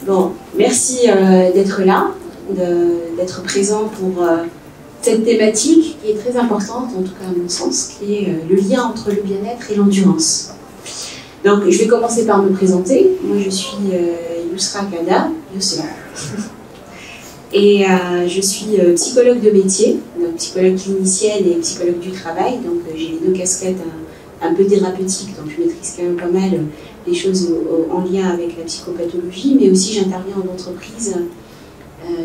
Bon, merci d'être là, d'être présent pour cette thématique qui est très importante, en tout cas à mon sens, qui est le lien entre le bien-être et l'endurance. Donc, je vais commencer par me présenter. Moi, je suis Yousra Kada, et je suis psychologue de métier, donc psychologue clinicienne et psychologue du travail. Donc, j'ai les deux casquettes un peu thérapeutiques, donc je maîtrise quand même pas mal les choses en lien avec la psychopathologie, mais aussi j'interviens en entreprise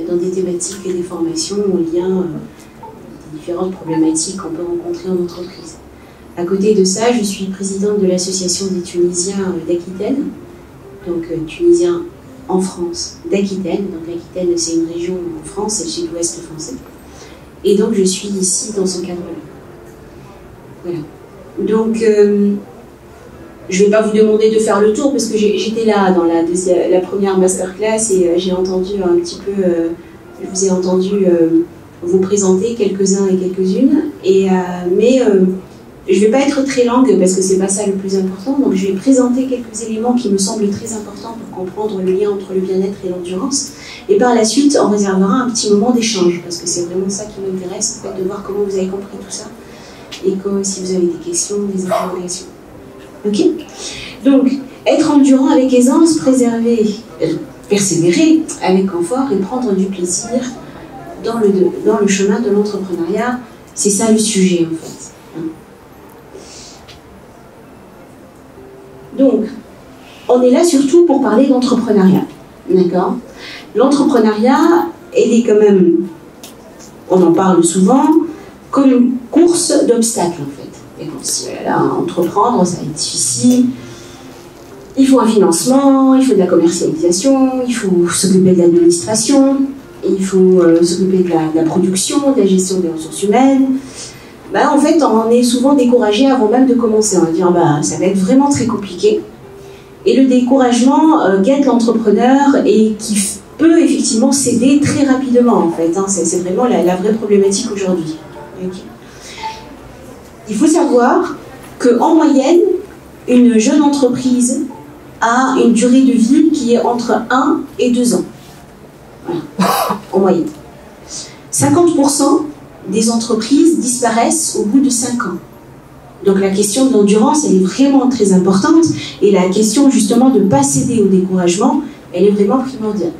dans des thématiques et des formations en lien des différentes problématiques qu'on peut rencontrer en entreprise. À côté de ça, je suis présidente de l'association des Tunisiens d'Aquitaine, donc Tunisiens en France d'Aquitaine. Donc l'Aquitaine, c'est une région en France, c'est le sud-ouest français. Et donc je suis ici dans ce cadre-là. Voilà. Donc je ne vais pas vous demander de faire le tour parce que j'étais là dans la première masterclass et j'ai entendu un petit peu, je vous ai entendu vous présenter quelques-uns et quelques-unes. Mais je ne vais pas être très longue parce que ce n'est pas ça le plus important. Donc je vais présenter quelques éléments qui me semblent très importants pour comprendre le lien entre le bien-être et l'endurance. Et par la suite, on réservera un petit moment d'échange parce que c'est vraiment ça qui m'intéresse, en fait, de voir comment vous avez compris tout ça et si vous avez des questions, des interrogations. Ok? Donc, être endurant avec aisance, persévérer avec confort et prendre du plaisir dans le chemin de l'entrepreneuriat, c'est ça le sujet en fait. Donc, on est là surtout pour parler d'entrepreneuriat, d'accord? L'entrepreneuriat, elle est quand même, on en parle souvent, comme une course d'obstacles en fait. Et bon, si là, entreprendre, ça va être difficile. Il faut un financement, il faut de la commercialisation, il faut s'occuper de l'administration, il faut s'occuper de la production, de la gestion des ressources humaines. En fait, on est souvent découragé avant même de commencer. On va dire, ça va être vraiment très compliqué. Et le découragement guette l'entrepreneur et qui peut effectivement céder très rapidement, en fait. C'est vraiment la vraie problématique aujourd'hui. Okay. Il faut savoir qu'en moyenne, une jeune entreprise a une durée de vie qui est entre 1 et 2 ans. Voilà, en moyenne. 50% des entreprises disparaissent au bout de 5 ans. Donc la question de l'endurance, elle est vraiment très importante, et la question justement de ne pas céder au découragement, elle est vraiment primordiale.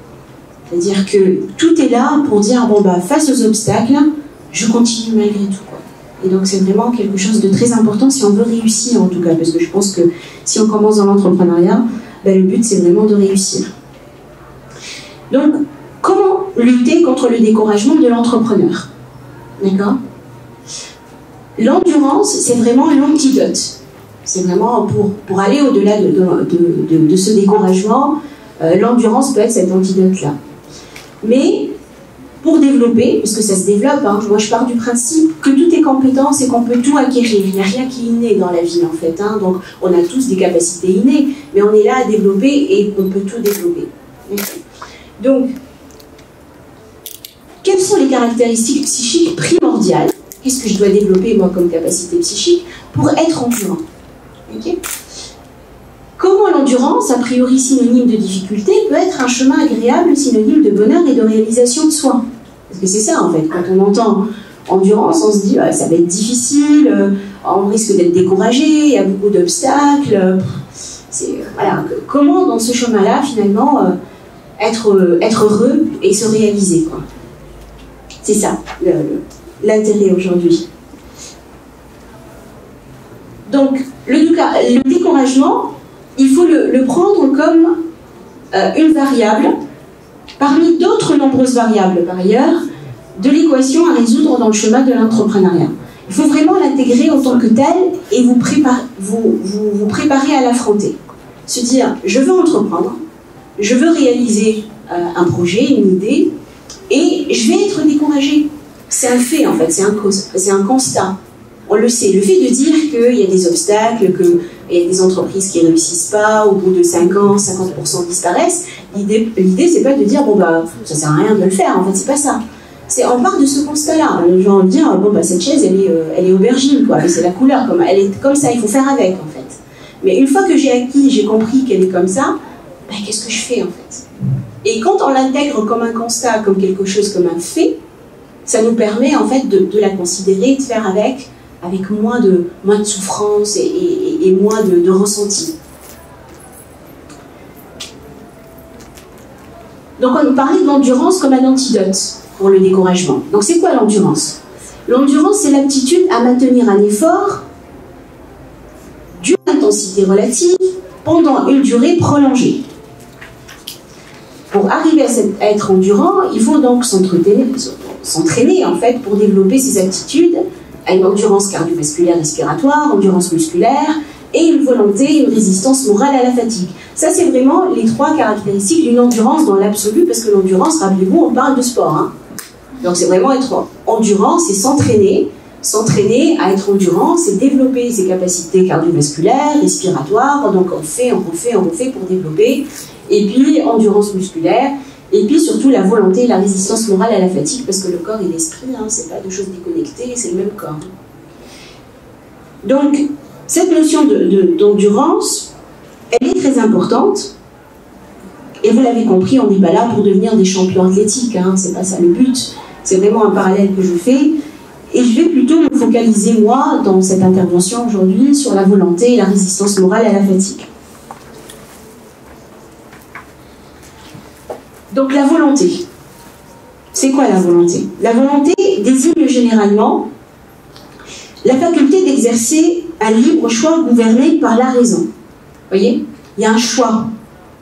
C'est-à-dire que tout est là pour dire, face aux obstacles, je continue malgré tout, quoi. Et donc c'est vraiment quelque chose de très important si on veut réussir en tout cas, parce que je pense que si on commence dans l'entrepreneuriat, le but c'est vraiment de réussir. Donc, comment lutter contre le découragement de l'entrepreneur? D'accord? L'endurance, c'est vraiment l'antidote. C'est vraiment pour aller au-delà de ce découragement, l'endurance peut être cet antidote-là. Mais pour développer, parce que ça se développe, moi je pars du principe que tout est compétence et qu'on peut tout acquérir. Il n'y a rien qui est inné dans la vie en fait. Donc on a tous des capacités innées, mais on est là à développer et on peut tout développer. Donc, quelles sont les caractéristiques psychiques primordiales? Qu'est-ce que je dois développer moi comme capacité psychique pour être endurant? Okay. Comment l'endurance, a priori synonyme de difficulté, peut être un chemin agréable, synonyme de bonheur et de réalisation de soi? Parce que c'est ça en fait, quand on entend endurance, on se dit ça va être difficile, on risque d'être découragé, il y a beaucoup d'obstacles. Voilà, comment dans ce chemin-là finalement être heureux et se réaliser, quoi. C'est ça l'intérêt aujourd'hui. Donc le découragement, il faut le prendre comme une variable, parmi d'autres nombreuses variables par ailleurs, de l'équation à résoudre dans le chemin de l'entrepreneuriat. Il faut vraiment l'intégrer en tant que tel et vous préparer à l'affronter. Se dire, je veux entreprendre, je veux réaliser un projet, une idée, et je vais être découragé. C'est un fait en fait, c'est un constat. On le sait, le fait de dire qu'il y a des obstacles, qu'il y a des entreprises qui ne réussissent pas, au bout de 5 ans, 50% disparaissent, l'idée c'est pas de dire, ça sert à rien de le faire, en fait, c'est pas ça. On part de ce constat-là, genre de dire, cette chaise, elle est aubergine, quoi, c'est la couleur, elle est comme ça, il faut faire avec, en fait. Mais une fois que j'ai compris qu'elle est comme ça, qu'est-ce que je fais, en fait? Et quand on l'intègre comme un constat, comme quelque chose, comme un fait, ça nous permet en fait de la considérer, de faire avec moins de souffrance et moins de ressenti. Donc on parlait de l'endurance comme un antidote pour le découragement. Donc c'est quoi l'endurance? L'endurance, c'est l'aptitude à maintenir un effort d'une intensité relative pendant une durée prolongée. Pour arriver à être endurant, il faut donc s'entraîner en fait pour développer ses aptitudes à une endurance cardiovasculaire respiratoire, endurance musculaire et une volonté, une résistance morale à la fatigue. Ça, c'est vraiment les trois caractéristiques d'une endurance dans l'absolu, parce que l'endurance, rappelez-vous, on parle de sport. Hein. Donc c'est vraiment être endurant, c'est s'entraîner à être endurant, c'est développer ses capacités cardiovasculaires, respiratoires, donc on refait pour développer, et puis endurance musculaire, et puis surtout la volonté et la résistance morale à la fatigue, parce que le corps et l'esprit, hein, c'est pas deux choses déconnectées, c'est le même corps. Donc cette notion d'endurance, elle est très importante, et vous l'avez compris, on n'est pas là pour devenir des champions athlétiques, hein, c'est pas ça le but, c'est vraiment un parallèle que je fais. Et je vais plutôt me focaliser, moi, dans cette intervention aujourd'hui, sur la volonté et la résistance morale à la fatigue. Donc la volonté. C'est quoi la volonté? La volonté désigne généralement la faculté d'exercer un libre choix gouverné par la raison. Vous voyez? Il y a un choix.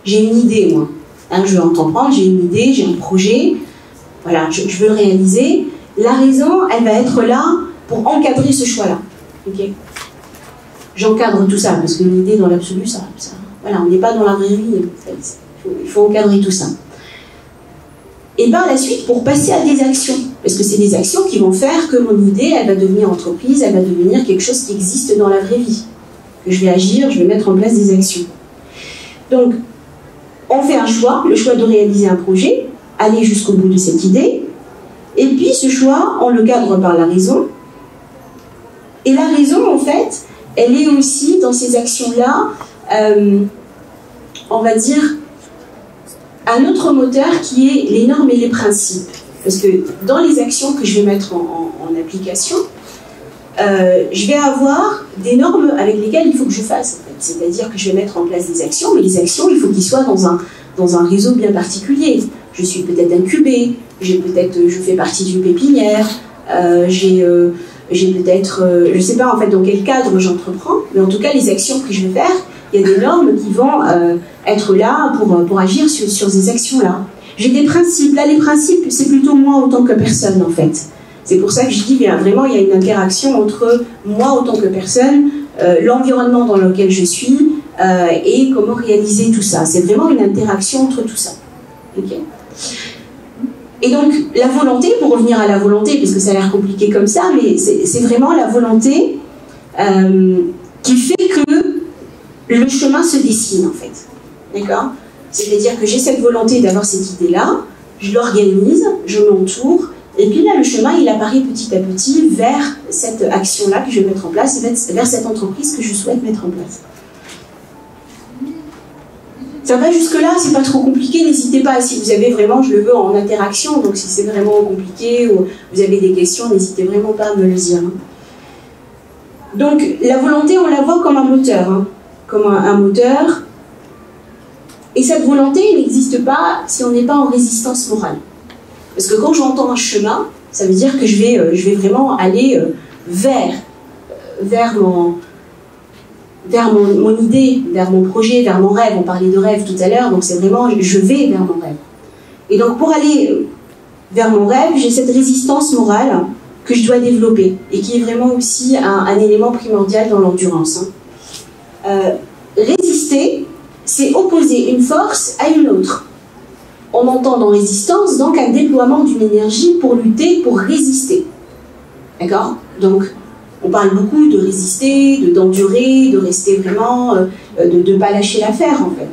J'ai une idée, moi. Hein, je veux entreprendre, j'ai une idée, j'ai un projet. Voilà, je veux le réaliser. La raison, elle va être là pour encadrer ce choix-là. Okay. J'encadre tout ça, parce que l'idée dans l'absolu, voilà, on n'est pas dans la vraie vie. Il faut encadrer tout ça. Et par la suite, pour passer à des actions, parce que c'est des actions qui vont faire que mon idée, elle va devenir entreprise, elle va devenir quelque chose qui existe dans la vraie vie. Que je vais agir, je vais mettre en place des actions. Donc, on fait un choix, le choix de réaliser un projet, aller jusqu'au bout de cette idée. Et puis ce choix, on le cadre par la raison. Et la raison, en fait, elle est aussi dans ces actions-là, on va dire, un autre moteur qui est les normes et les principes. Parce que dans les actions que je vais mettre en application, je vais avoir des normes avec lesquelles il faut que je fasse. En fait. C'est-à-dire que je vais mettre en place des actions, mais les actions, il faut qu'ils soient dans un réseau bien particulier. Je suis peut-être incubée, je fais partie d'une pépinière, j'ai peut-être, je ne sais pas en fait dans quel cadre j'entreprends, mais en tout cas les actions que je vais faire, il y a des normes qui vont être là pour agir sur ces actions-là. J'ai des principes, là les principes c'est plutôt moi en tant que personne en fait. C'est pour ça que je dis vraiment il y a une interaction entre moi en tant que personne, l'environnement dans lequel je suis et comment réaliser tout ça. C'est vraiment une interaction entre tout ça. Okay. Et donc, la volonté, pour revenir à la volonté, parce que ça a l'air compliqué comme ça, mais c'est vraiment la volonté qui fait que le chemin se dessine, en fait. D'accord? C'est-à-dire que j'ai cette volonté d'avoir cette idée-là, je l'organise, je m'entoure, et puis là, le chemin, il apparaît petit à petit vers cette action-là que je vais mettre en place, vers cette entreprise que je souhaite mettre en place. Ça va jusque-là, c'est pas trop compliqué, n'hésitez pas, si vous avez vraiment, je le veux en interaction, donc si c'est vraiment compliqué ou vous avez des questions, n'hésitez vraiment pas à me le dire. Donc la volonté, on la voit comme un moteur, hein, comme un moteur, et cette volonté n'existe pas si on n'est pas en résistance morale. Parce que quand j'entends un chemin, ça veut dire que je vais vraiment aller vers mon idée, vers mon projet, vers mon rêve. On parlait de rêve tout à l'heure, donc c'est vraiment, je vais vers mon rêve. Et donc pour aller vers mon rêve, j'ai cette résistance morale que je dois développer, et qui est vraiment aussi un élément primordial dans l'endurance. Hein. Résister, c'est opposer une force à une autre. On entend dans résistance, donc, un déploiement d'une énergie pour lutter, pour résister. D'accord? Donc, on parle beaucoup de résister, d'endurer, de rester vraiment, de ne pas lâcher l'affaire, en fait.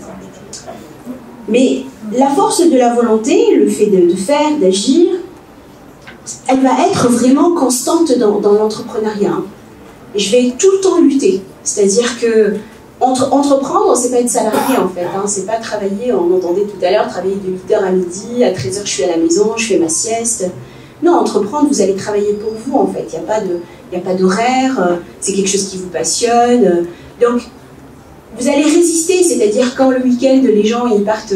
Mais la force de la volonté, le fait de faire, d'agir, elle va être vraiment constante dans l'entrepreneuriat. Je vais tout le temps lutter. C'est-à-dire que Entreprendre, c'est pas être salarié en fait, hein, c'est pas travailler, on entendait tout à l'heure, travailler de 8h à midi, à 13h je suis à la maison, je fais ma sieste. Non, entreprendre, vous allez travailler pour vous en fait, il n'y a pas d'horaire, c'est quelque chose qui vous passionne. Donc, vous allez résister, c'est-à-dire quand le week-end, les gens ils partent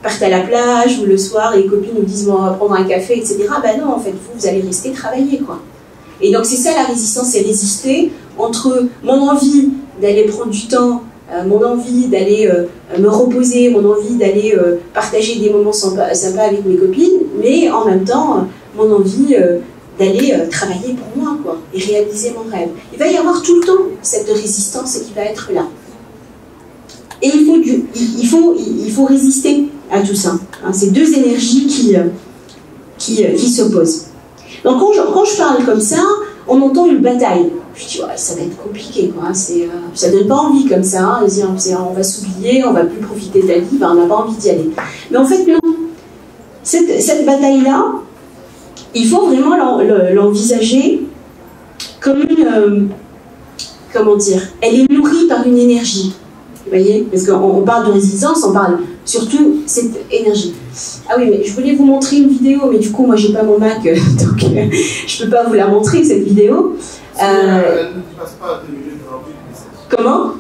à la plage ou le soir, les copines nous disent bon, on va prendre un café, etc. Ben non, en fait, vous allez rester travailler quoi. Et donc c'est ça la résistance, c'est résister entre mon envie d'aller prendre du temps, mon envie d'aller me reposer, mon envie d'aller partager des moments sympas avec mes copines, mais en même temps, mon envie d'aller travailler pour moi, quoi, et réaliser mon rêve. Il va y avoir tout le temps cette résistance qui va être là. Et il faut résister à tout ça. Hein, c'est deux énergies qui s'opposent. Donc quand je parle comme ça, on entend une bataille. Je dis, ouais, ça va être compliqué, quoi. Ça donne pas envie comme ça. Hein, on va s'oublier, on va plus profiter de la vie, ben, on n'a pas envie d'y aller. Mais en fait, non. Cette bataille-là, il faut vraiment l'envisager comme une... comment dire? Elle est nourrie par une énergie. Vous voyez? Parce qu'on parle de résistance, on parle surtout cette énergie. Ah oui, mais je voulais vous montrer une vidéo, mais du coup, moi, j'ai pas mon Mac, donc je peux pas vous la montrer, cette vidéo. Elle ne dépasse pas 2 minutes aujourd'hui. Comment?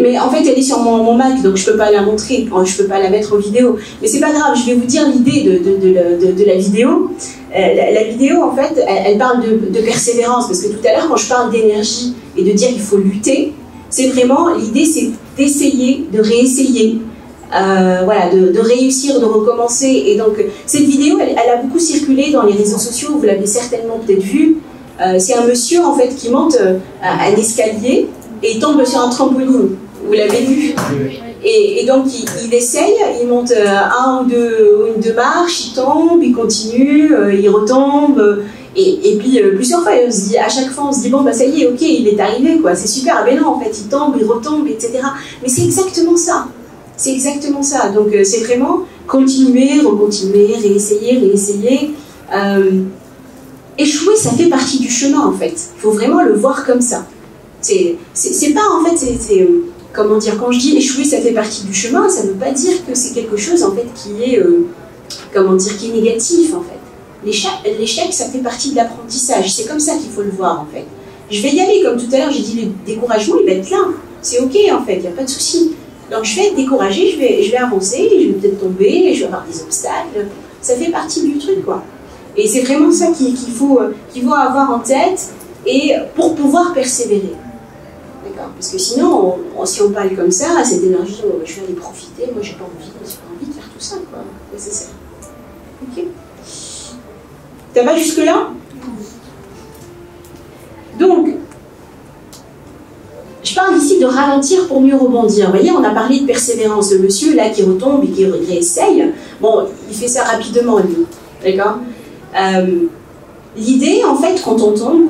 Mais en fait, elle est sur mon Mac, donc je peux pas la montrer, je peux pas la mettre en vidéo. Mais c'est pas grave, je vais vous dire l'idée de la vidéo. La vidéo, en fait, elle parle de persévérance, parce que tout à l'heure, quand je parle d'énergie et de dire qu'il faut lutter, c'est vraiment, l'idée, c'est d'essayer, de réessayer, voilà, de réussir, de recommencer. Et donc, cette vidéo, elle a beaucoup circulé dans les réseaux sociaux, vous l'avez certainement peut-être vue. C'est un monsieur, en fait, qui monte un escalier et il tombe sur un trampoline. Vous l'avez vu? Et donc, il essaye, il monte un ou deux marches, il tombe, il continue, il retombe. Et puis, plusieurs fois, à chaque fois, on se dit, bon, bah ça y est, ok, il est arrivé, quoi, c'est super. Mais non, en fait, il tombe, il retombe, etc. Mais c'est exactement ça. C'est exactement ça. Donc, c'est vraiment continuer, recontinuer, réessayer. Échouer, ça fait partie du chemin, en fait. Il faut vraiment le voir comme ça. C'est pas, en fait, comment dire, quand je dis échouer, ça fait partie du chemin, ça ne veut pas dire que c'est quelque chose, en fait, qui est, comment dire, qui est négatif, en fait. L'échec, ça fait partie de l'apprentissage. C'est comme ça qu'il faut le voir, en fait. Je vais y aller, comme tout à l'heure, j'ai dit, le découragement, il va être là. C'est ok, en fait, il n'y a pas de souci. Donc, je vais être découragée, je vais avancer, je vais peut-être tomber, je vais avoir des obstacles. Ça fait partie du truc, quoi. Et c'est vraiment ça qu'il faut avoir en tête et pour pouvoir persévérer. D'accord? Parce que sinon, si on parle comme ça, cette énergie, oh, je vais aller profiter, moi, j'ai pas envie de faire tout ça, quoi. C'est ça. Ok? Ça va jusque-là? Donc, je parle ici de ralentir pour mieux rebondir. Vous voyez, on a parlé de persévérance. Le monsieur, là, qui retombe et qui réessaye, bon, il fait ça rapidement, lui. D'accord? L'idée, en fait, quand on tombe,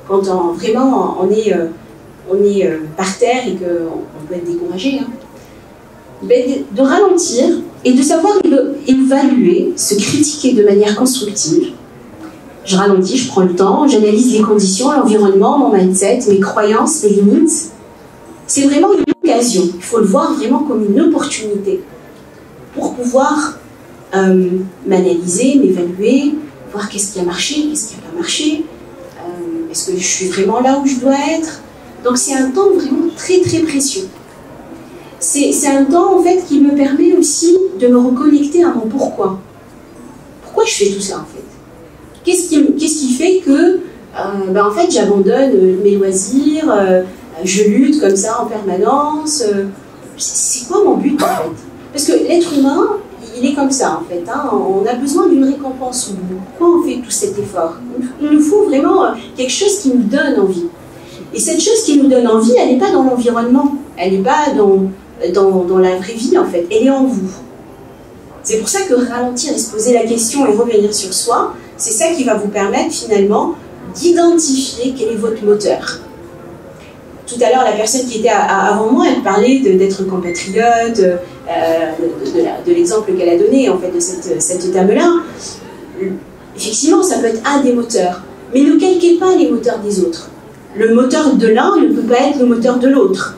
quand vraiment on est par terre et qu'on peut être découragé, hein, de ralentir et de savoir évaluer, se critiquer de manière constructive. Je ralentis, je prends le temps, j'analyse les conditions, l'environnement, mon mindset, mes croyances, mes limites. C'est vraiment une occasion. Il faut le voir vraiment comme une opportunité pour pouvoir m'analyser, m'évaluer, voir qu'est-ce qui a marché, qu'est-ce qui n'a pas marché, est-ce que je suis vraiment là où je dois être. Donc c'est un temps vraiment très très précieux. C'est un temps en fait qui me permet aussi de me reconnecter à mon pourquoi. Pourquoi je fais tout ça en fait? Qu'est-ce qui fait que en fait j'abandonne mes loisirs, je lutte comme ça en permanence, c'est quoi mon but en fait? Parce que l'être humain, il est comme ça en fait, hein. On a besoin d'une récompense. Pourquoi on fait tout cet effort? Il nous faut vraiment quelque chose qui nous donne envie. Et cette chose qui nous donne envie, elle n'est pas dans l'environnement, elle n'est pas dans la vraie vie en fait, elle est en vous. C'est pour ça que ralentir et se poser la question et revenir sur soi, c'est ça qui va vous permettre finalement d'identifier quel est votre moteur. Tout à l'heure, la personne qui était avant moi, elle parlait d'être compatriote, de l'exemple qu'elle a donné, en fait, de cette dame-là. Effectivement, ça peut être un des moteurs. Mais ne calquez pas les moteurs des autres. le moteur de l'un ne peut pas être le moteur de l'autre.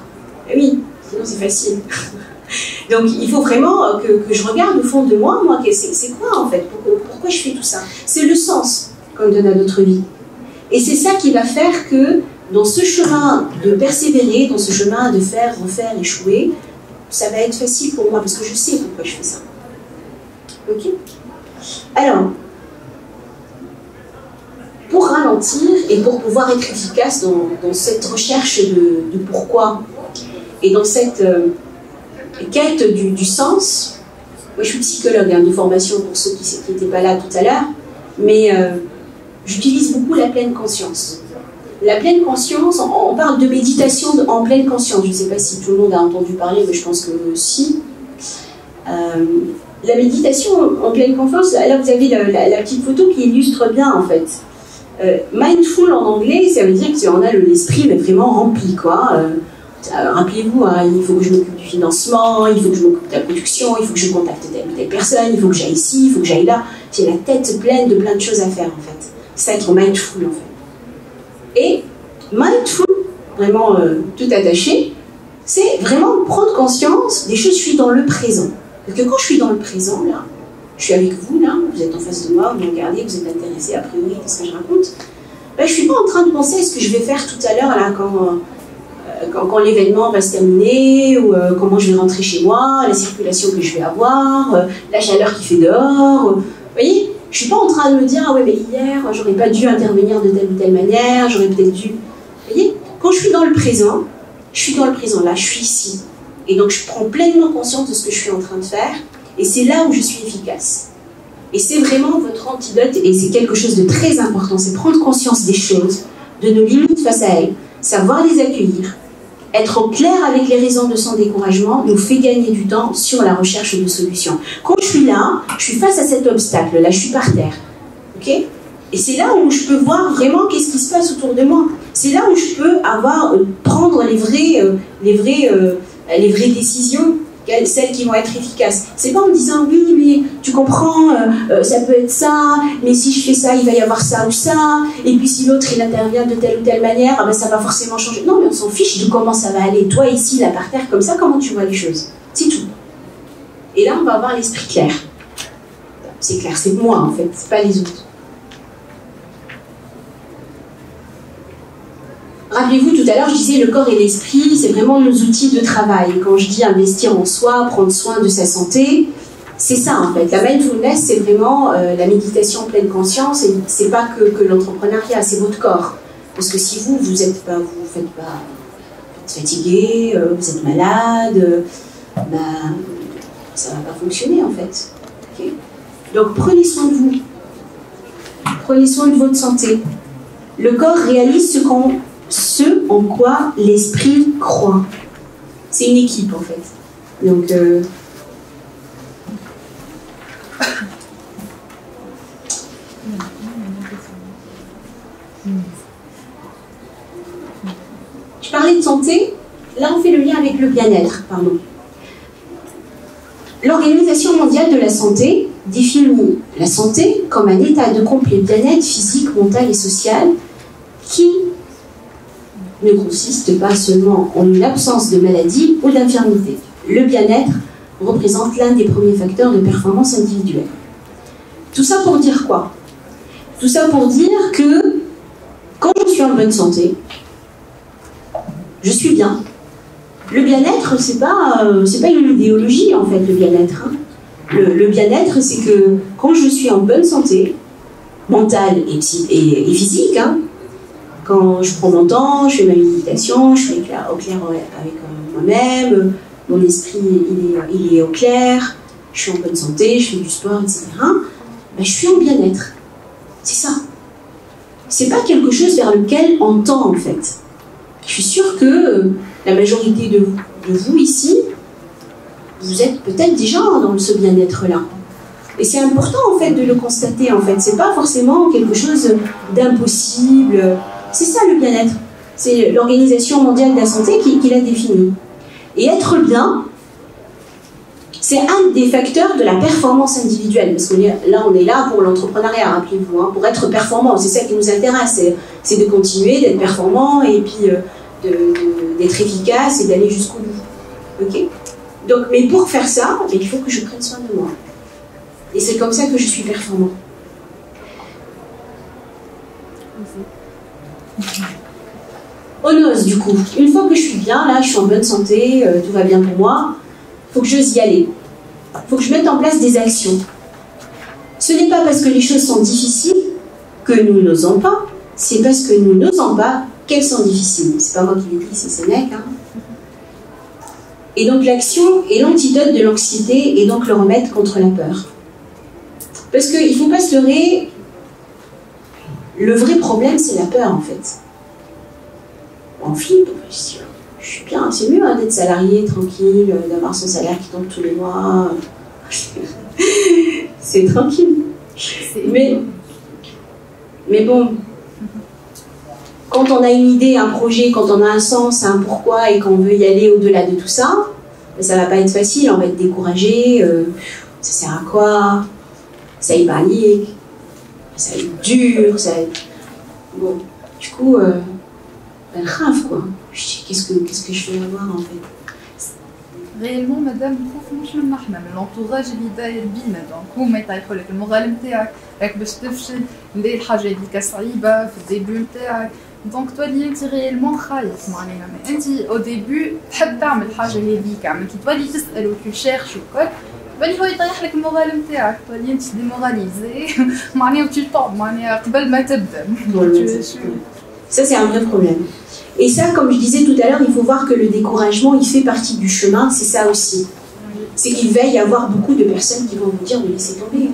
Oui, sinon c'est facile. Donc il faut vraiment que je regarde au fond de moi, c'est quoi en fait, pourquoi je fais tout ça? C'est le sens qu'on donne à notre vie. Et c'est ça qui va faire que dans ce chemin de persévérer, dans ce chemin de faire, refaire, échouer, ça va être facile pour moi parce que je sais pourquoi je fais ça. Ok? Alors, pour ralentir et pour pouvoir être efficace dans cette recherche de pourquoi et dans cette quête du sens, moi je suis psychologue de formation pour ceux qui n'étaient pas là tout à l'heure, mais j'utilise beaucoup la pleine conscience. La pleine conscience, on parle de méditation en pleine conscience. Je ne sais pas si tout le monde a entendu parler, mais je pense que si. La méditation en pleine conscience, là vous avez la petite photo qui illustre bien en fait. Mindful en anglais, ça veut dire qu'on a l'esprit mais vraiment rempli quoi. Rappelez-vous, hein, il faut que je m'occupe du financement, il faut que je m'occupe de la production, il faut que je contacte telle personne, il faut que j'aille ici, il faut que j'aille là. J'ai la tête pleine de plein de choses à faire en fait. C'est ça être mindful en fait. Et mindful, vraiment tout attaché, c'est vraiment prendre conscience des choses, je suis dans le présent. Parce que quand je suis dans le présent, là, je suis avec vous, là, vous êtes en face de moi, vous me regardez, vous êtes intéressé a priori de ce que je raconte, ben, je ne suis pas en train de penser à ce que je vais faire tout à l'heure, là, quand l'événement va se terminer, ou comment je vais rentrer chez moi, la circulation que je vais avoir, la chaleur qu'il fait dehors. Vous voyez, je ne suis pas en train de me dire, ah ouais, mais hier, j'aurais pas dû intervenir de telle ou telle manière, j'aurais peut-être dû. Vous voyez, quand je suis dans le présent, je suis dans le présent, là, je suis ici. Et donc, je prends pleinement conscience de ce que je suis en train de faire, et c'est là où je suis efficace. Et c'est vraiment votre antidote, et c'est quelque chose de très important, c'est prendre conscience des choses, de nos limites face à elles, savoir les accueillir, être au clair avec les raisons de son découragement nous fait gagner du temps sur la recherche de solutions. Quand je suis là, je suis face à cet obstacle, là je suis par terre. Ok ? Et c'est là où je peux voir vraiment qu'est-ce qui se passe autour de moi. C'est là où je peux prendre les vraies décisions, celles qui vont être efficaces. C'est pas en me disant oui mais tu comprends, ça peut être ça, mais si je fais ça il va y avoir ça ou ça, et puis si l'autre il intervient de telle ou telle manière, ah ben, ça va forcément changer. Non mais on s'en fiche de comment ça va aller. Toi ici là par terre comme ça, comment tu vois les choses, c'est tout. Et là on va avoir l'esprit clair. C'est clair, c'est moi en fait, c'est pas les autres. Rappelez-vous, tout à l'heure, je disais le corps et l'esprit, c'est vraiment nos outils de travail. Quand je dis investir en soi, prendre soin de sa santé, c'est ça en fait. La mindfulness, c'est vraiment la méditation en pleine conscience, et c'est pas que l'entrepreneuriat, c'est votre corps. Parce que si vous êtes fatigué, vous êtes malade, ça va pas fonctionner en fait. Okay. Donc prenez soin de vous. Prenez soin de votre santé. Le corps réalise ce en quoi l'esprit croit. C'est une équipe en fait. Donc je parlais de santé, là on fait le lien avec le bien-être, pardon. L'Organisation mondiale de la santé définit la santé comme un état de complet bien-être physique, mental et social qui ne consiste pas seulement en une absence de maladie ou d'infirmité. Le bien-être représente l'un des premiers facteurs de performance individuelle. Tout ça pour dire quoi? Tout ça pour dire que quand je suis en bonne santé, je suis bien. Le bien-être, c'est pas une idéologie en fait, le bien-être. Hein. Le bien-être, c'est que quand je suis en bonne santé, mentale et physique, hein, quand je prends mon temps, je fais ma méditation, je suis au clair avec moi-même, mon esprit il est au clair, je suis en bonne santé, je fais du sport, etc. Ben, je suis en bien-être. C'est ça. C'est pas quelque chose vers lequel on tend en fait. Je suis sûre que la majorité de vous ici, vous êtes peut-être déjà dans ce bien-être-là. Et c'est important en fait de le constater en fait. C'est pas forcément quelque chose d'impossible. C'est ça le bien-être. C'est l'Organisation mondiale de la santé qui l'a défini. Et être bien, C'est un des facteurs de la performance individuelle, parce qu'on est là pour l'entrepreneuriat, rappelez-vous, hein, pour être performant, c'est ça qui nous intéresse, c'est de continuer d'être performant et puis d'être efficace et d'aller jusqu'au bout. Ok? Donc, mais pour faire ça, il faut que je prenne soin de moi. Et c'est comme ça que je suis performant. On ose du coup. Une fois que je suis bien, là, je suis en bonne santé, tout va bien pour moi, il faut que j'ose y aller. Il faut que je mette en place des actions. Ce n'est pas parce que les choses sont difficiles que nous n'osons pas, c'est parce que nous n'osons pas qu'elles sont difficiles. C'est pas moi qui l'ai dit, c'est Sénèque. Hein. Et donc l'action est l'antidote de l'anxiété et donc le remède contre la peur. Parce qu'il ne faut pas se leurrer, le vrai problème c'est la peur en fait. On flippe, je suis bien, c'est mieux hein, d'être salarié, tranquille, d'avoir son salaire qui tombe tous les mois. C'est tranquille. Mais bon, quand on a une idée, un projet, quand on a un sens, un pourquoi et qu'on veut y aller au-delà de tout ça, ça va pas être facile, on va être découragé, ça sert à quoi? Ça y va aller, ça va être dur, ça va être... Bon, du coup, ben grave quoi. Je dis, qu'est-ce que je vais avoir en fait? Réellement, madame, مش من احنا من l'entourage اللي داير بينا دونك هما يطيحوا لك المغالم تاعك راك باش تفشل ندير الحاجه هذيك صعيبه في الديبيو تاعك دونك تولي انت ريالمون خايف معناها انت او ديبيو تحب تعمل الحاجه هذيك عمل كي تولي تسال وتشيرش وكل تولي هو يطيح لك المغالم تاعك تولي انت ديموراليزي معناها وتي طوب معناها قبل ما تبدا. Ça c'est un vrai problème. Et ça, comme je disais tout à l'heure, il faut voir que le découragement, il fait partie du chemin, c'est ça aussi. C'est qu'il va y avoir beaucoup de personnes qui vont vous dire de laisser tomber.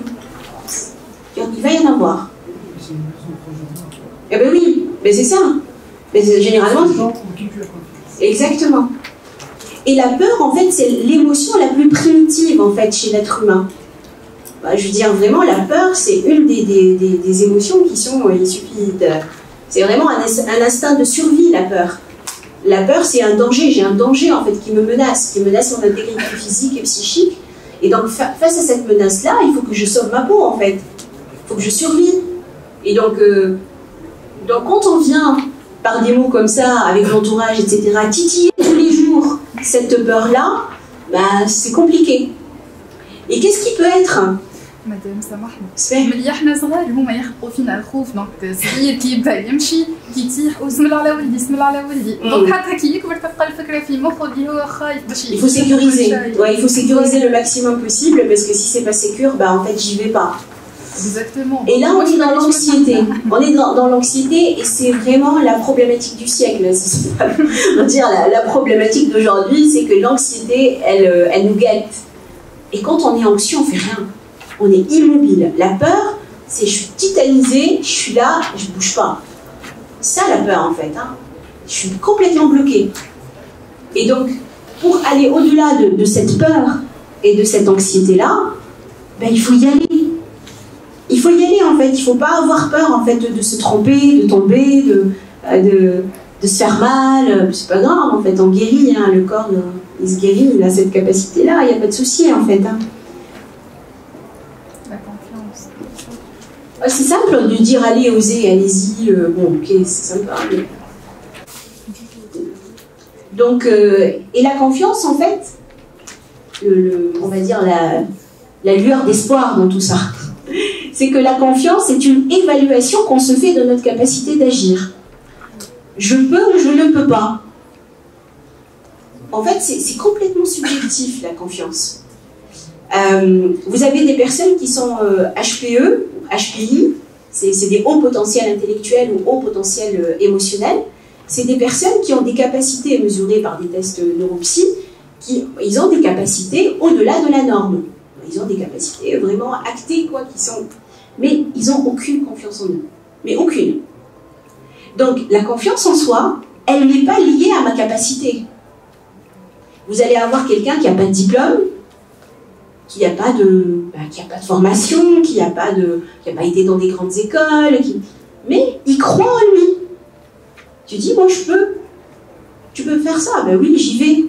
Il va y en avoir. Eh ben oui, mais c'est ça. Mais généralement, exactement. Et la peur, en fait, c'est l'émotion la plus primitive, en fait, chez l'être humain. Bah, je veux dire, vraiment, la peur, c'est une des émotions qui sont... il suffit de... C'est vraiment un instinct de survie, la peur. La peur, c'est un danger. J'ai un danger, en fait, qui menace mon intégrité physique et psychique. Et donc, face à cette menace-là, il faut que je sauve ma peau, en fait. Il faut que je survive. Et donc quand on vient, par des mots comme ça, avec l'entourage, etc., titiller tous les jours cette peur-là, bah, c'est compliqué. Et qu'est-ce qui peut être مدام سامحني ملي احنا صغار هما يخبطوا فينا الخوف دونك صغير كي يبدا يمشي كي يطيح وسم الله على ولدي سم الله على ولدي دونك حتى كي يكبر تبقى الفكره في مخه اللي هو خايف باش il faut sécuriser. Ouais, il faut sécuriser le maximum possible parce que si c'est pas sécure, bah en fait j'y vais pas. Exactement. Et là on est dans l'anxiété. On est dans l'anxiété et c'est vraiment la problématique du siècle. On va dire la problématique d'aujourd'hui, c'est que l'anxiété elle nous guette. Et quand on est anxieux, on fait rien. On est immobile. La peur, c'est je suis titanisé, je suis là, je bouge pas. Ça la peur en fait. Hein. Je suis complètement bloquée. Et donc, pour aller au-delà de cette peur et de cette anxiété-là, ben, il faut y aller. Il faut y aller en fait. Il ne faut pas avoir peur en fait de se tromper, de tomber, de se faire mal. C'est pas grave en fait. On guérit. Hein. Le corps, il se guérit. Il a cette capacité-là. Il n'y a pas de souci en fait. Hein. C'est simple de dire allez, osez, allez-y, bon ok, c'est sympa. Mais... Donc, et la confiance en fait, on va dire la lueur d'espoir dans tout ça, c'est que la confiance est une évaluation qu'on se fait de notre capacité d'agir. Je peux ou je ne peux pas. En fait, c'est complètement subjectif la confiance. Vous avez des personnes qui sont HPE, HPI, c'est des hauts potentiels intellectuels ou hauts potentiels émotionnels. C'est des personnes qui ont des capacités mesurées par des tests neuropsy, ils ont des capacités au-delà de la norme. Ils ont des capacités vraiment actées, quoi, mais ils n'ont aucune confiance en eux. Mais aucune. Donc la confiance en soi, elle n'est pas liée à ma capacité. Vous allez avoir quelqu'un qui n'a pas de diplôme, qui n'a pas de formation, qui n'a pas été dans des grandes écoles, mais il croit en lui. Tu dis, moi tu peux faire ça, ben oui, j'y vais.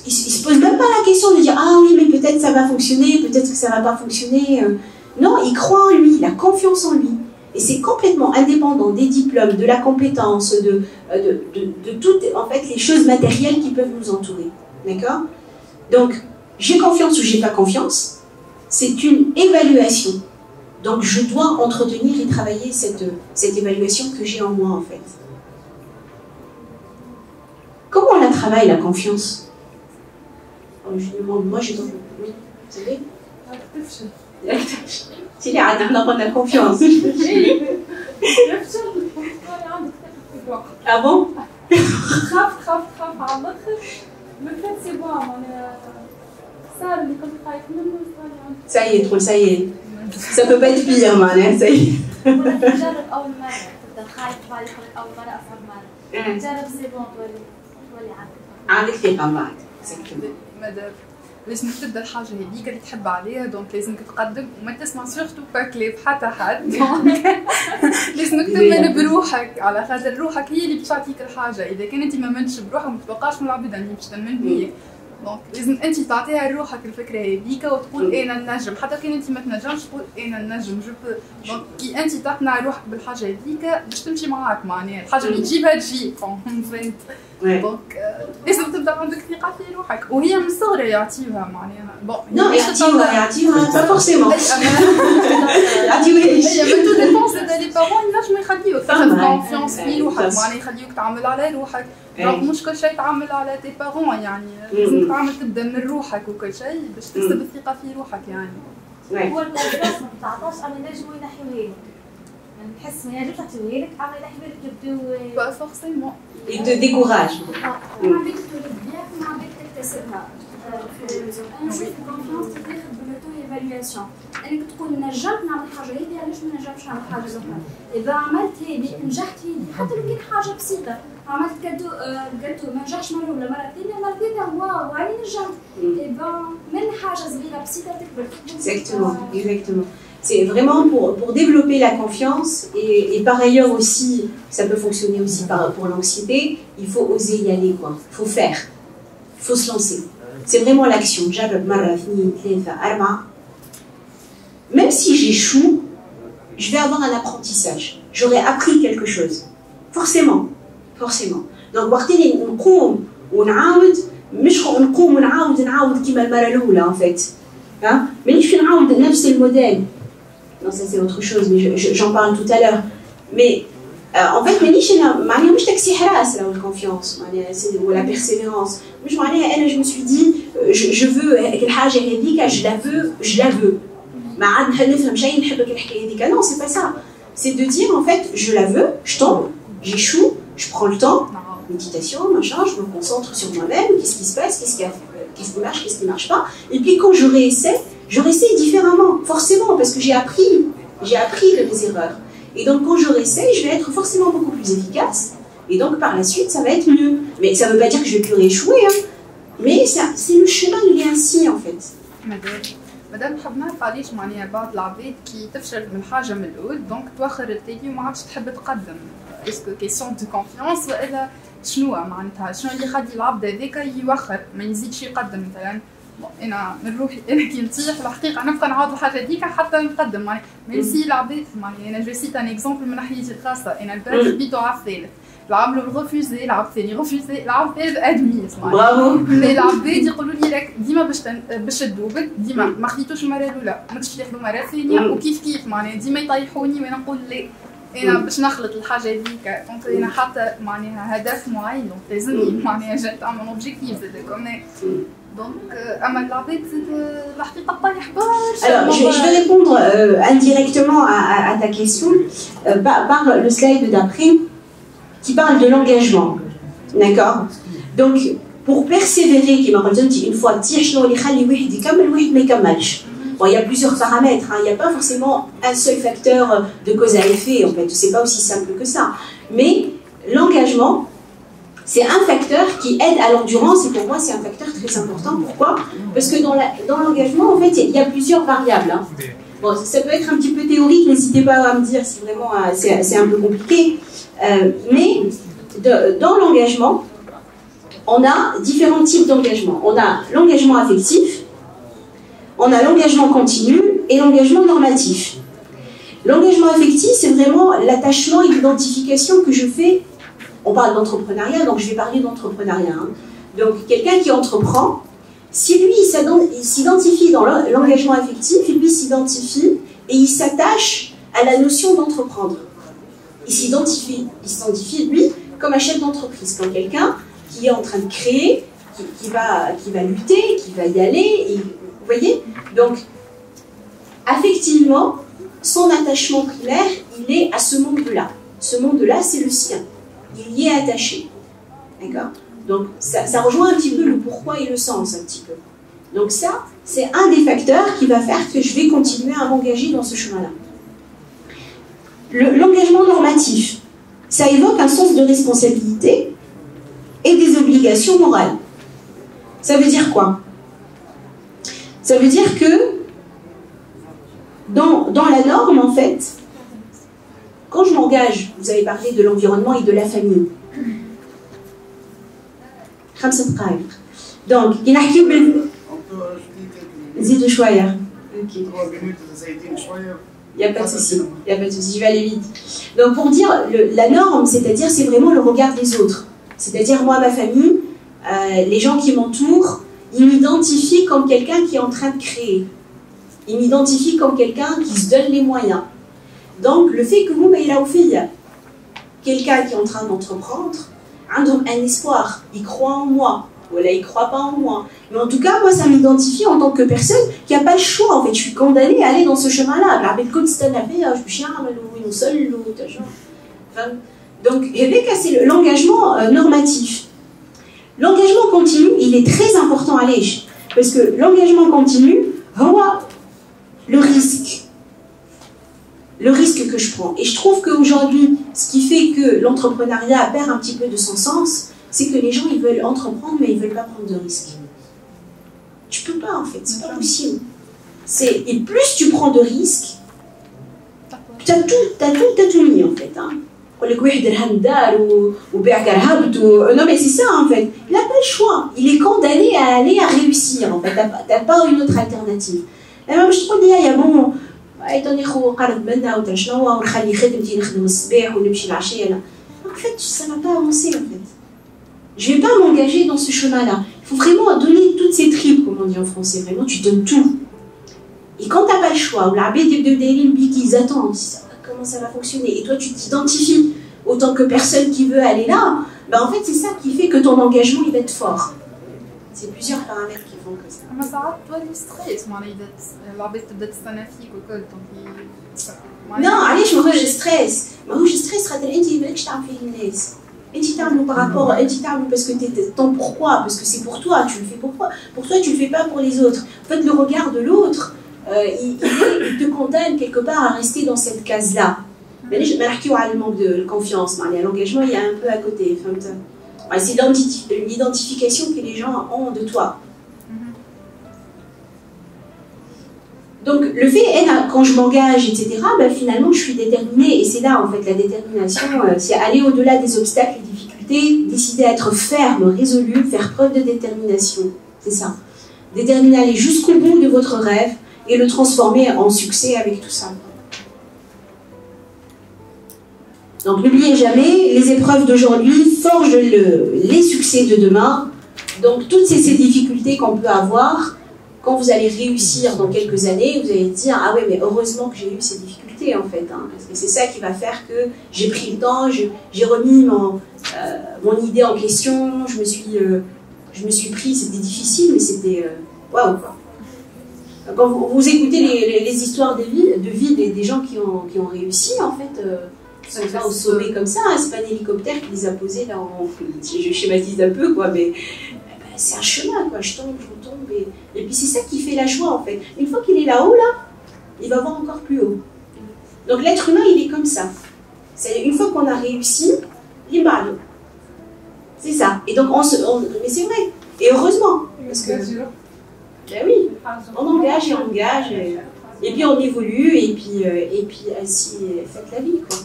Il ne se pose même pas la question de dire, ah oui, mais peut-être ça va fonctionner, peut-être que ça va pas fonctionner. Non, il croit en lui, il a confiance en lui. Et c'est complètement indépendant des diplômes, de la compétence, de toutes en fait, les choses matérielles qui peuvent nous entourer. D'accord? Donc, j'ai confiance ou j'ai pas confiance, c'est une évaluation. Donc, je dois entretenir et travailler cette évaluation que j'ai en moi, en fait. Comment on la travaille, la confiance? Je demande, moi, j'ai oui, vous savez? C'est là, on a confiance. Ah bon? Ça y est, trop, ça y est. Ça peut pas être pire, man, hein, ça y est. عندك ثقة بعد. مدام لازم تبدا الحاجه هذيك اللي تحب عليها دونك لازمك تقدم وما تسمع سورتو با كلاب حتى حد لازمك تؤمن بروحك على خاطر روحك هي اللي باش تعطيك الحاجه اذا كان انت ما منتش بروحك ما تبقاش من العباد اللي باش تمن بيك دونك لازم انت تعطيها لروحك الفكره هذيك وتقول انا نجم حتى كان انت ما تنجمش تقول انا نجم دونك كي انت تقنع روحك بالحاجه هذيك باش تمشي معاك معناها الحاجه اللي تجيبها تجي فهمت دونك لازم تبدا عندك ثقه في روحك وهي من الصغر يعطيوها معناها بون نو يعطيوها با فورسيمون يعطيوهاش هي من تو ديبونس لي بارون ينجموا يخليوك تاخذ كونفيونس في روحك معناها يخليوك تعمل على روحك دونك مش كل شيء تعمل على تي بارون يعني لازم تعمل تبدا من روحك وكل شيء باش تكسب الثقه في روحك يعني هو الكونفيونس ما تعطاش اما ينجموا ينحيوها لك نحس ما ينجمش يعطيوها لك اما ينحيوها لك يبداو با فورسيمون il te décourage. ما عندك تولد بيها ما عندك تكتسبها. نشوف الكونفيونس تاخذ بالوتو ايفاليواسيون انك تقول نجمت نعمل حاجه هذه علاش ما نجمش نعمل حاجه اخرى اذا عملت هذه نجحت هذه حتى لو كان حاجه بسيطه عملت كادو ما نجحش مره ولا مره ثانيه مره ثالثه واو راني نجحت اذا من حاجه صغيره بسيطه تكبر. Exactement. C'est vraiment pour développer la confiance et par ailleurs aussi, ça peut fonctionner aussi pour l'anxiété, il faut oser y aller, quoi. Il faut faire, il faut se lancer. C'est vraiment l'action. Même si j'échoue, je vais avoir un apprentissage. J'aurai appris quelque chose. Forcément. Forcément. Donc, نقوم ونعاود مش نقوم ونعاود كيما المرة الأولى en fait. Hein? مانيش نعاود نفس الموديل. Non, ça c'est autre chose, mais j'en parle tout à l'heure. Mais en fait, مش تكسيح راس la confiance ou la persévérance. Je me suis dit, je veux الحاجة هذيك, je la veux. ما عاد نفهم شيء نحب الحكاية هذيك. Non, c'est pas ça. C'est de dire en fait, je la veux, je tombe, j'échoue, je prends le temps, méditation, machin, je me concentre sur moi-même, qu'est-ce qui se passe, qu'est-ce qui marche, qu'est-ce qui marche pas. Et puis quand je réessaye différemment, forcément, parce que j'ai appris de mes erreurs. Et donc quand je réessaye, je vais être forcément beaucoup plus efficace. Et donc par la suite, ça va être mieux. Mais ça ne veut pas dire que je vais plus rééchouer, hein. Mais c'est le chemin, il est ainsi en fait. مادام نحب نعرف علاش معناها بعض العباد كي تفشل من حاجه من الاول دونك توخر التالي وما عادش تحب تقدم اسكو كيسيون دو كونفيونس والا شنو معناتها شنو اللي يخلي العبد هذاك يوخر ما يزيدش يقدم مثلا انا من روحي انا كي نطيح الحقيقه نبقى نعاود الحاجه هذيك حتى نقدم معناها ميرسي العباد معناها انا جو سيت ان اكزومبل من ناحيتي الخاصه انا البارح بيتو على الثالث لعب له ريفوزي لعب ثاني ريفوزي لعب ثالث ادمي برافو العباد يقولوا لي لك ديما باش تدوبك ديما ما خديتوش المره الاولى ما تمشي تاخذوا مره ثانيه وكيف كيف معناها ديما يطيحوني وانا نقول لا انا باش نخلط الحاجه هذيك دونك انا حتى معناها هدف معين دونك لازمني معناها جات عمل اوبجيكتيف زاد donc اما العباد الحقيقه طايح برشا. Alors je vais répondre indirectement à ta question par le slide d'après qui parle de l'engagement. D'accord? Donc pour persévérer كما قلت انت une fois تي شنو اللي يخلي واحد يكمل واحد ما يكملش. Bon, il y a plusieurs paramètres, hein. Il n'y a pas forcément un seul facteur de cause à effet, en fait, c'est pas aussi simple que ça. Mais l'engagement, c'est un facteur qui aide à l'endurance et pour moi c'est un facteur très important. Pourquoi? Parce que dans l'engagement, en fait, il y a plusieurs variables. Hein. Bon, ça peut être un petit peu théorique, n'hésitez pas à me dire si vraiment c'est un peu compliqué. Mais dans l'engagement, on a différents types d'engagement. On a l'engagement affectif, on a l'engagement continu et l'engagement normatif. L'engagement affectif, c'est vraiment l'attachement et l'identification que je fais. On parle d'entrepreneuriat, donc je vais parler d'entrepreneuriat. Hein. Donc quelqu'un qui entreprend, si lui il s'identifie dans l'engagement affectif, lui s'identifie et il s'attache à la notion d'entreprendre. Il s'identifie lui comme un chef d'entreprise, comme quelqu'un qui est en train de créer, qui va lutter, qui va y aller. Et, vous voyez? Donc, affectivement, son attachement primaire, il est à ce monde-là. Ce monde-là, c'est le sien. Il y est attaché. D'accord? Donc, ça rejoint un petit peu le pourquoi et le sens, un petit peu. Donc ça, c'est un des facteurs qui va faire que je vais continuer à m'engager dans ce chemin-là. L'engagement normatif, ça évoque un sens de responsabilité et des obligations morales. Ça veut dire quoi? Ça veut dire que dans la norme, en fait, quand je m'engage, vous avez parlé de l'environnement et de la famille. Donc, il n'y a pas de souci, je vais aller vite. Donc pour dire, la norme, c'est-à-dire c'est vraiment le regard des autres. C'est-à-dire moi, ma famille, les gens qui m'entourent, ils m'identifient comme quelqu'un qui est en train de créer. Ils m'identifient comme quelqu'un qui se donne les moyens. Donc le fait que vous, quelqu'un qui est en train d'entreprendre, un espoir, il croit en moi. Voilà, il ne croit pas en moi. Mais en tout cas, moi, ça m'identifie en tant que personne qui n'a pas le choix. En fait, je suis condamnée à aller dans ce chemin-là. Donc, c'est l'engagement normatif. L'engagement continu, il est très important à l'âge. Parce que l'engagement continu, le risque. Le risque que je prends. Et je trouve qu'aujourd'hui, ce qui fait que l'entrepreneuriat perd un petit peu de son sens, c'est que les gens, ils veulent entreprendre, mais ils ne veulent pas prendre de risques. Tu peux pas, en fait, c'est pas possible. Et plus tu prends de risques, tu as tout mis, en fait. Hein. Non, mais c'est ça, en fait. Il n'a pas le choix. Il est condamné à aller à réussir, en fait. Tu n'as pas une autre alternative. Alors, je trouve qu'il y a bon... En fait, ça ne va pas avancer, en fait. Je ne vais pas m'engager dans ce chemin-là. Il faut vraiment donner toutes ces tripes, comme on dit en français. Vraiment, tu donnes tout. Et quand tu n'as pas le choix, ou l'arbitre ils attendent, comment ça va fonctionner, et toi, tu t'identifies autant que personne qui veut aller là, ben en fait, c'est ça qui fait que ton engagement, il va être fort. C'est plusieurs paramètres qui font que ça. Mais ça va le stress, l'arbitre peut être stanafique ou quoi, non, allez, je me stress. Mais je stress, par rapport à parce que ton pourquoi, parce que c'est pour toi, tu le fais pour toi. Pour toi, tu le fais pas pour les autres. En fait, le regard de l'autre, il te condamne quelque part à rester dans cette case-là. Mais je le manque de confiance, l'engagement, il y a un peu à côté. C'est l'identification que les gens ont de toi. Donc, le fait, quand je m'engage, etc., ben, finalement, je suis déterminée. Et c'est là, en fait, la détermination, c'est aller au-delà des obstacles et difficultés, décider à être ferme, résolue, faire preuve de détermination. C'est ça. Déterminer à aller jusqu'au bout de votre rêve et le transformer en succès avec tout ça. Donc, n'oubliez jamais, les épreuves d'aujourd'hui forgent les succès de demain. Donc, toutes ces difficultés qu'on peut avoir, quand vous allez réussir dans quelques années, vous allez dire « Ah ouais, mais heureusement que j'ai eu ces difficultés, en fait. Hein, parce que c'est ça qui va faire que j'ai pris le temps, j'ai remis mon idée en question, je me suis pris, c'était difficile, mais c'était... Waouh, quoi. » Quand vous écoutez les histoires de vie des gens qui ont réussi, en fait, ils sont pas au sommet comme ça, hein, c'est pas un hélicoptère qui les a posés là, je schématise un peu, quoi, mais... C'est un chemin, quoi. Je tombe. Et puis c'est ça qui fait la joie, en fait. Une fois qu'il est là-haut, là, il va voir encore plus haut. Donc l'être humain, il est comme ça. Une fois qu'on a réussi, il parle. C'est ça. Et donc, mais c'est vrai. Et heureusement. Parce que, ben oui, on engage et on engage. Et puis on évolue, et puis ainsi, faites la vie, quoi.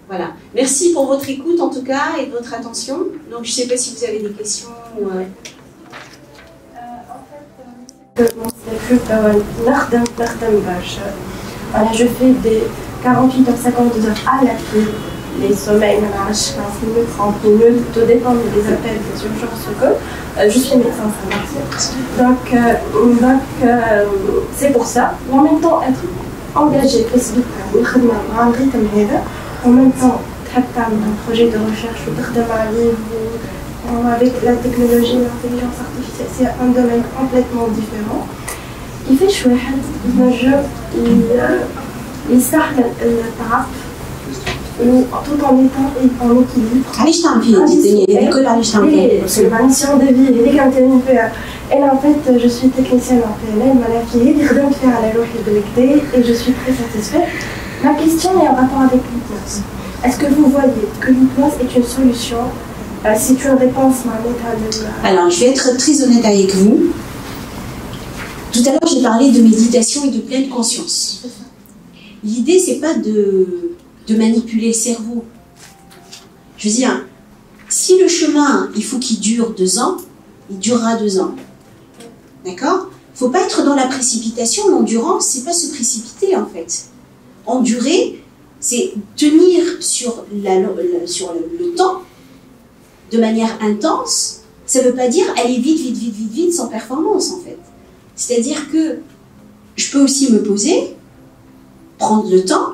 Voilà. Merci pour votre écoute, en tout cas, et de votre attention. Donc, je ne sais pas si vous avez des questions. En fait, Voilà, je fais des 48 heures, 52 heures à la clé. Les sommeils, 15 minutes, 30 minutes, tout dépend des appels, des urgences ou quoi. Je suis médecin, ça marche. Donc c'est pour ça. En même temps, être engagé, en même temps, un projet de recherche avec la technologie, l'intelligence artificielle, c'est un domaine complètement différent. Il fait chouette, il s'arrête le taf, tout en étant en équilibre. علاش تعمل هذه الكل علاش تعمل هذا؟ Parce que ma mission de vie, elle est quand même et en fait, je suis technicienne en PNL, malafie, je viens de faire à la loi et je suis très satisfaite. Ma question est en rapport avec l'hypnose. Est-ce que vous voyez que l'hypnose est une solution? C'est une réponse à la Alors, je vais être très honnête avec vous. Tout à l'heure, j'ai parlé de méditation et de pleine conscience. L'idée, c'est pas de manipuler le cerveau. Je veux dire, si le chemin, il faut qu'il dure 2 ans, il durera 2 ans. D'accord? Il ne faut pas être dans la précipitation. L'endurance, c'est pas se précipiter, en fait. Endurer, c'est tenir sur le temps de manière intense. Ça ne veut pas dire aller vite sans performance, en fait. C'est-à-dire que je peux aussi me poser, prendre le temps.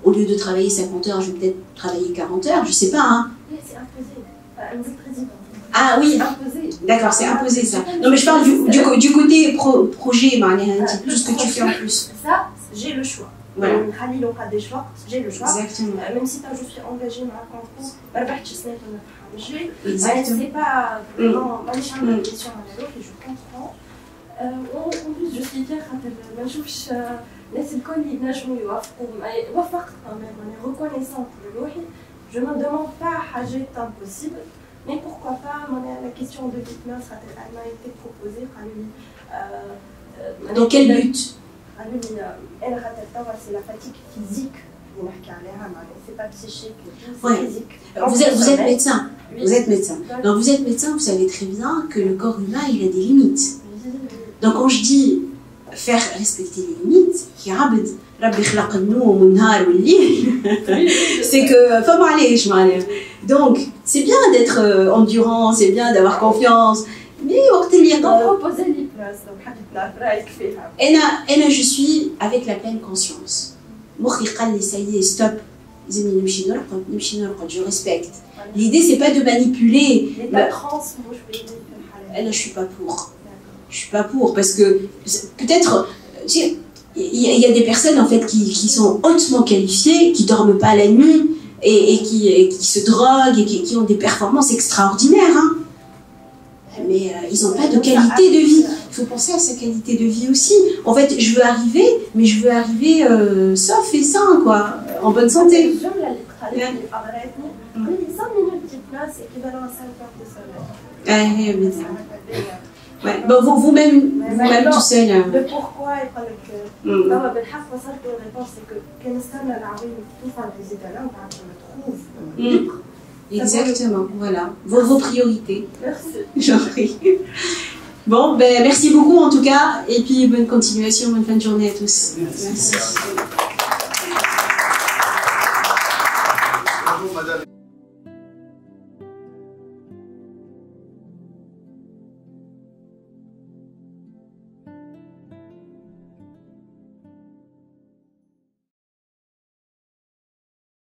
Au lieu de travailler 50 heures, je vais peut-être travailler 40 heures, je ne sais pas. Hein. C'est imposé. Ah oui, d'accord, c'est imposé ça. Non mais je parle du côté projet, tout ce que tu fais en plus. Ça, j'ai le choix. Voilà. J'ai le choix. Exactement. Même si je suis engagée dans un concours, Exactement. c'est pas vraiment ma question à l'autre et je comprends. En plus, je suis fière quand je suis الناس الكل ينجموا يوافقوا وافقت quand même reconnaissante لروحي. Je ne demande pas حاجات impossible, mais pourquoi pas la question de l'hypnose elle m'a été proposée. Dans quel but? C'est la fatigue physique. C'est pas psychique, c'est ouais. physique. Vous êtes médecin. Oui. Vous êtes médecin. Donc vous êtes médecin, vous savez très bien que le corps humain il a des limites. Donc quand je dis faire respecter les limites, c'est que donc c'est bien d'être endurant, c'est bien d'avoir confiance, mais je suis avec la pleine conscience. Ça y est, stop. Je respecte. L'idée c'est pas de manipuler. Je suis pas pour. Je suis pas pour parce que peut-être il y a des personnes en fait qui sont hautement qualifiées, qui dorment pas la nuit et qui se droguent et qui ont des performances extraordinaires. Hein. Mais ils n'ont pas de qualité de vie. Il faut penser à sa qualité de vie aussi. En fait, je veux arriver sauf et sain, quoi, en bonne santé. Ouais. Bon, vous-même tout seul. Le pourquoi et pas le que. La réponse c'est que exactement, voilà. Vos priorités. Merci. J'en prie. Bon, merci beaucoup en tout cas. Et puis bonne continuation, bonne fin de journée à tous. Merci. Bonjour madame.